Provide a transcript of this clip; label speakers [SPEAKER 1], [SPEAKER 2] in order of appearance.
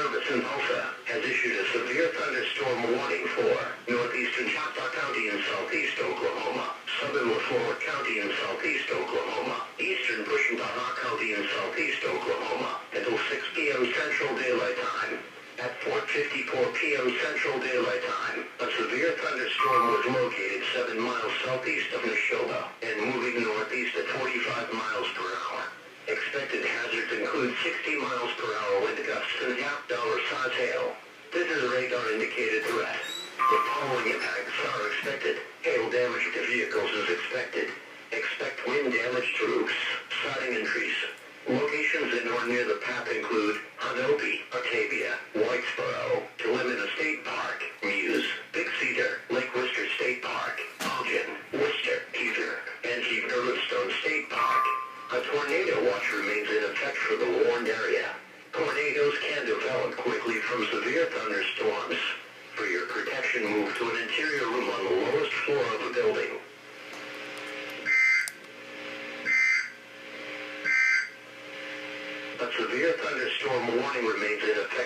[SPEAKER 1] Service in Tulsa has issued a severe thunderstorm warning for northeastern Choctaw County in southeast Oklahoma, southern LaFleur County in southeast Oklahoma, eastern Bushnell County in southeast Oklahoma, until 6 p.m. Central Daylight Time. At 4:54 p.m. Central Daylight Time, a severe thunderstorm was located 7 miles southeast of Neshoba and moving northeast at 45 miles per hour. Expected hazards include 60 miles per hour wind gusts and half-dollar size hail. This is a radar-indicated threat. The following impacts are expected. Hail damage to vehicles is expected. Expect wind damage to roofs, siding, and trees. Locations in or near the path include Hanopi, Batavia, Whitesboro, Kalimina State Park, Muse, Big Cedar, Lake Worcester State Park, Elgin, Worcester, Kiefer, and Livingstone State Park. A tornado watch remains in effect for the warned area. Tornadoes can develop quickly from severe thunderstorms. For your protection, move to an interior room on the lowest floor of a building. A severe thunderstorm warning remains in effect.